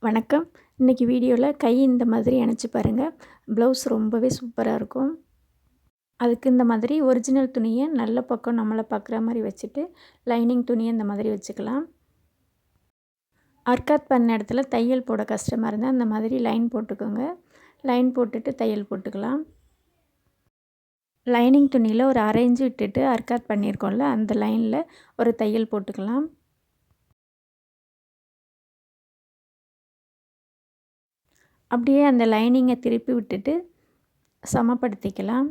வணக்கம். இன்றைக்கி வீடியோவில் கை இந்த மாதிரி அணைச்சி பாருங்கள். ப்ளவுஸ் ரொம்பவே சூப்பராக இருக்கும். அதுக்கு இந்த மாதிரி ஒரிஜினல் துணியை நல்ல பக்கம் நம்மளை பார்க்குற மாதிரி வச்சுட்டு லைனிங் துணியை இந்த மாதிரி வச்சுக்கலாம். அர்க்காத் பண்ண இடத்துல தையல் போட கஷ்டமாக இருந்தால் இந்த மாதிரி லைன் போட்டுக்கோங்க. லைன் போட்டுட்டு தையல் போட்டுக்கலாம். லைனிங் துணியில் ஒரு 1/2 இன்ச்சு விட்டுட்டு அர்க்காத் பண்ணியிருக்கோம்ல, அந்த லைனில் ஒரு தையல் போட்டுக்கலாம். அப்படியே அந்த லைனிங்கை திருப்பி விட்டுட்டு சமப்படுத்திக்கலாம்.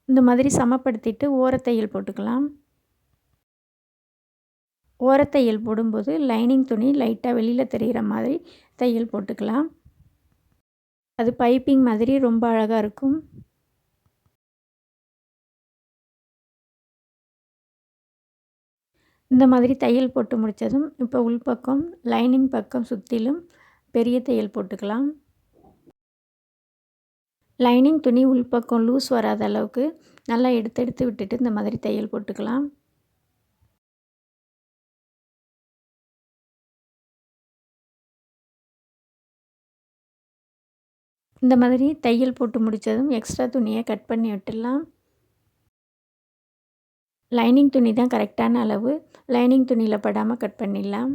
இந்த மாதிரி சமப்படுத்திட்டு ஓரத்தையல் போட்டுக்கலாம். ஓரத்தையல் போடும்போது லைனிங் துணி லைட்டாக வெளியில் தெரிகிற மாதிரி தையல் போட்டுக்கலாம். அது பைப்பிங் மாதிரி ரொம்ப அழகாக இருக்கும். இந்த மாதிரி தையல் போட்டு முடித்ததும் இப்போ உள்பக்கம் லைனிங் பக்கம் சுற்றிலும் பெரிய தையல் போட்டுக்கலாம். லைனிங் துணி உள்பக்கம் லூஸ் வராத அளவுக்கு நல்லா எடுத்து விட்டுட்டு இந்த மாதிரி தையல் போட்டுக்கலாம். இந்த மாதிரி தையல் போட்டு முடித்ததும் எக்ஸ்ட்ரா துணியை கட் பண்ணி விட்டுடலாம். லைனிங் துணி தான் கரெக்டான அளவு. லைனிங் துணியில் படாமல் கட் பண்ணிடலாம்.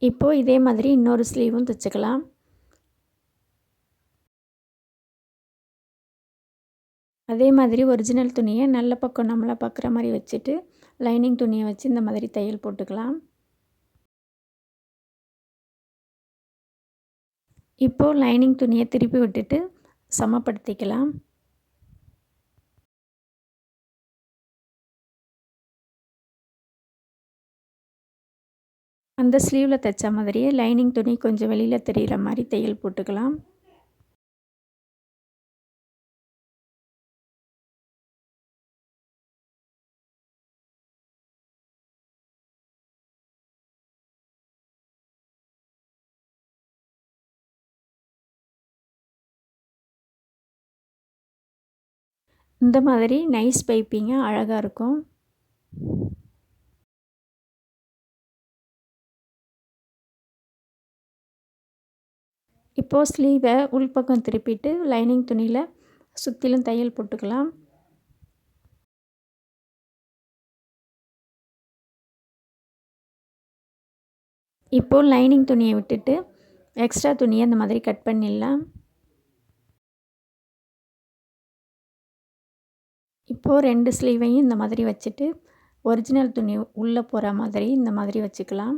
இப்போது இதே மாதிரி இன்னொரு ஸ்லீவும் தைச்சிக்கலாம். அதே மாதிரி ஒரிஜினல் துணியை நல்ல பக்கம் நம்மளை பார்க்குற மாதிரி வச்சுட்டு லைனிங் துணியை வச்சு இந்த மாதிரி தையல் போட்டுக்கலாம். இப்போது லைனிங் துணியை திருப்பி விட்டுட்டு சமப்படுத்திக்கலாம். அந்த ஸ்லீவில் தைச்ச மாதிரியே லைனிங் துணி கொஞ்சம் வெளியில் தெரிகிற மாதிரி தையல் போட்டுக்கலாம். இந்த மாதிரி நைஸ் பைப்பிங்காக அழகாக இருக்கும். இப்போது ஸ்லீவை உள்பக்கம் திருப்பிட்டு லைனிங் துணியில் சுற்றிலும் தையல் போட்டுக்கலாம். இப்போது லைனிங் துணியை விட்டுட்டு எக்ஸ்ட்ரா துணியை இந்த மாதிரி கட் பண்ணிடலாம். இப்போது 2 ஸ்லீவையும் இந்த மாதிரி வச்சுட்டு ஒரிஜினல் துணி உள்ளே போகிற மாதிரி இந்த மாதிரி வச்சுக்கலாம்.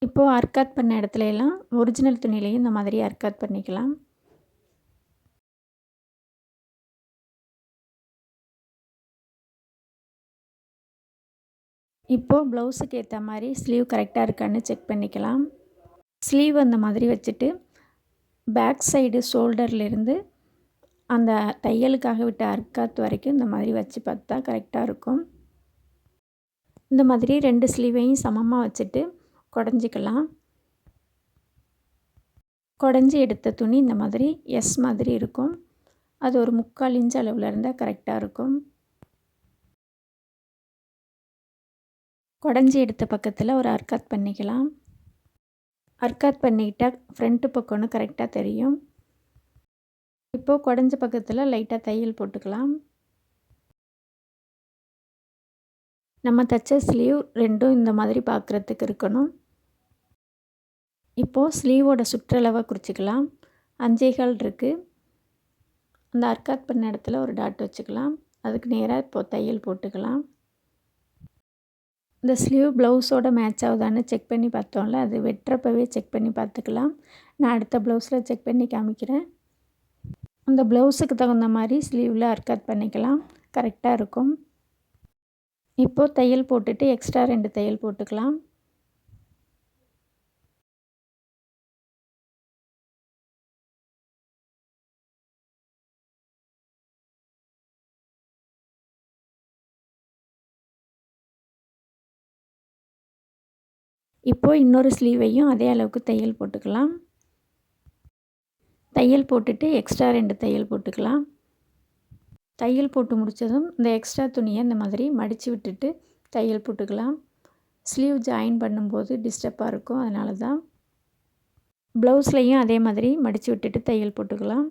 இப்போது அர்க்காத் பண்ண இடத்துல எல்லாம் ஒரிஜினல் துணியிலையும் இந்த மாதிரி அர்க்காத் பண்ணிக்கலாம். இப்போது ப்ளவுஸுக்கு ஏற்ற மாதிரி ஸ்லீவ் கரெக்டாக இருக்கான்னு செக் பண்ணிக்கலாம். ஸ்லீவ் அந்த மாதிரி வச்சுட்டு பேக் சைடு ஷோல்டர்லேருந்து அந்த தையலுக்காக விட்ட அர்க்காத் வரைக்கும் இந்த மாதிரி வச்சு பார்த்தா கரெக்டாக இருக்கும். இந்த மாதிரி 2 ஸ்லீவையும் சமமாக வச்சுட்டு குடஞ்சிக்கலாம். குடஞ்சி எடுத்த துணி இந்த மாதிரி எஸ் மாதிரி இருக்கும். அது ஒரு 3/4 இன்ச் அளவில் இருந்தால் கரெக்டாக இருக்கும். குடஞ்சி எடுத்த பக்கத்தில் ஒரு அர்க்காத் பண்ணிக்கலாம். அர்க்காத் பண்ணிக்கிட்டால் ஃப்ரண்ட்டு பக்கம்னு கரெக்டாக தெரியும். இப்போது குடஞ்ச பக்கத்தில் லைட்டாக தையல் போட்டுக்கலாம். நம்ம தைச்ச ஸ்லீவ் 2ம் இந்த மாதிரி பார்க்குறதுக்கு இருக்கணும். இப்போது ஸ்லீவோட சுற்றளவை குறிச்சிக்கலாம். 5.25 இருக்குது. அந்த அர்க்காத் பண்ண இடத்துல ஒரு டாட் வச்சுக்கலாம். அதுக்கு நேராக இப்போது தையல் போட்டுக்கலாம். இந்த ஸ்லீவ் ப்ளவுஸோட மேட்ச் ஆகுதான்னு செக் பண்ணி பார்த்தோம்ல, அது வெட்டுறப்பவே செக் பண்ணி பார்த்துக்கலாம். நான் அடுத்த ப்ளவுஸில் செக் பண்ணி காமிக்கிறேன். அந்த ப்ளவுஸுக்கு தகுந்த மாதிரி ஸ்லீவில் அர்க்காத் பண்ணிக்கலாம். கரெக்டாக இருக்கும். இப்போது தையல் போட்டுட்டு எக்ஸ்ட்ரா 2 தையல் போட்டுக்கலாம். இப்போது இன்னொரு ஸ்லீவையும் அதே அளவுக்கு தையல் போட்டுக்கலாம். தையல் போட்டுட்டு எக்ஸ்ட்ரா 2 தையல் போட்டுக்கலாம். தையல் போட்டு முடித்ததும் இந்த எக்ஸ்ட்ரா துணியை இந்த மாதிரி மடித்து விட்டுட்டு தையல் போட்டுக்கலாம். ஸ்லீவ் ஜாயின் பண்ணும்போது டிஸ்டர்பாக இருக்கும், அதனால தான். ப்ளவுஸ்லையும் அதே மாதிரி மடித்து விட்டுட்டு தையல் போட்டுக்கலாம்.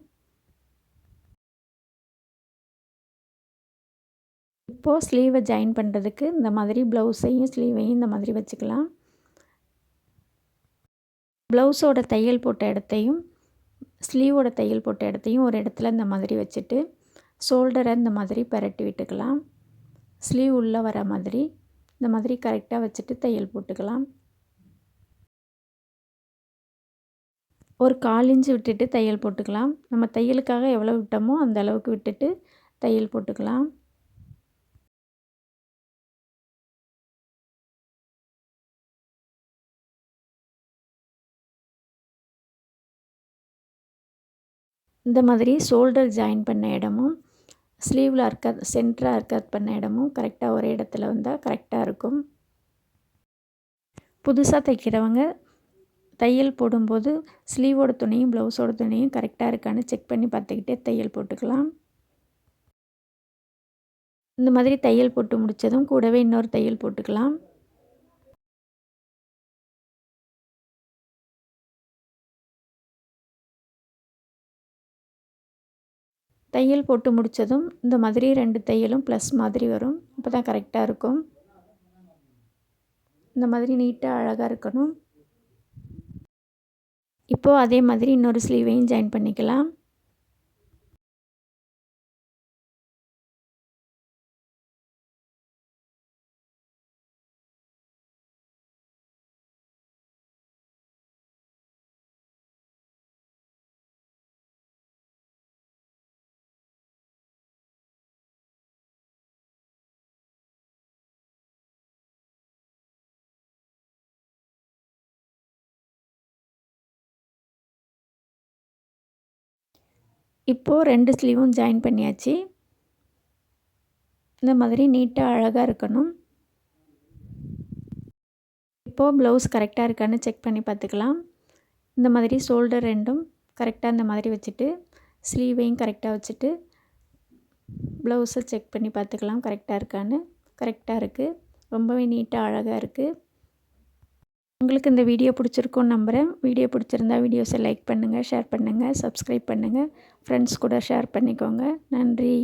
இப்போது ஸ்லீவை ஜாயின் பண்ணுறதுக்கு இந்த மாதிரி ப்ளவுஸையும் ஸ்லீவையும் இந்த மாதிரி வச்சுக்கலாம். ப்ளவுஸோட தையல் போட்ட இடத்தையும் ஸ்லீவோட தையல் போட்ட இடத்தையும் ஒரு இடத்துல இந்த மாதிரி வச்சுட்டு ஷோல்டரை இந்த மாதிரி பரட்டி விட்டுக்கலாம். ஸ்லீவ் உள்ளே வர மாதிரி இந்த மாதிரி கரெக்டாக வச்சுட்டு தையல் போட்டுக்கலாம். ஒரு 1/4 இன்ச்சு விட்டுட்டு தையல் போட்டுக்கலாம். நம்ம தையலுக்காக எவ்வளோ விட்டோமோ அந்த அளவுக்கு விட்டுட்டு தையல் போட்டுக்கலாம். இந்த மாதிரி ஷோல்டர் ஜாயின் பண்ண இடமும் ஸ்லீவில் சென்டராக பண்ண இடமும் கரெக்டாக ஒரே இடத்துல வந்தால் கரெக்டாக இருக்கும். புதுசாக தைக்கிறவங்க தையல் போடும்போது ஸ்லீவோட துணியும் ப்ளவுஸோட துணியும் கரெக்டாக இருக்கான்னு செக் பண்ணி பார்த்துக்கிட்டே தையல் போட்டுக்கலாம். இந்த மாதிரி தையல் போட்டு முடித்ததும் கூடவே இன்னொரு தையல் போட்டுக்கலாம். தையல் போட்டு முடித்ததும் இந்த மாதிரி 2 தையலும் ப்ளஸ் மாதிரி வரும். அப்போ தான் கரெக்டாக இருக்கும். இந்த மாதிரி நீட்டாக அழகாக இருக்கணும். இப்போது அதே மாதிரி இன்னொரு ஸ்லீவையும் ஜாயின் பண்ணிக்கலாம். இப்போது 2 ஸ்லீவும் ஜாயின் பண்ணியாச்சு. இந்த மாதிரி நீட்டாக அழகாக இருக்கணும். இப்போது ப்ளவுஸ் கரெக்டாக இருக்கான்னு செக் பண்ணி பார்த்துக்கலாம். இந்த மாதிரி ஷோல்டர் 2ம் கரெக்டாக இந்த மாதிரி வச்சுட்டு ஸ்லீவையும் கரெக்டாக வச்சுட்டு ப்ளவுஸை செக் பண்ணி பார்த்துக்கலாம் கரெக்டாக இருக்கான்னு. கரெக்டாக இருக்குது. ரொம்பவே நீட்டாக அழகாக இருக்குது. உங்களுக்கு இந்த வீடியோ பிடிச்சிருக்கும்னு நம்புகிறேன். வீடியோ பிடிச்சிருந்தா வீடியோஸை லைக் பண்ணுங்கள், ஷேர் பண்ணுங்கள், சப்ஸ்கிரைப் பண்ணுங்கள். ஃப்ரெண்ட்ஸ் கூட ஷேர் பண்ணிக்கோங்க. நன்றி.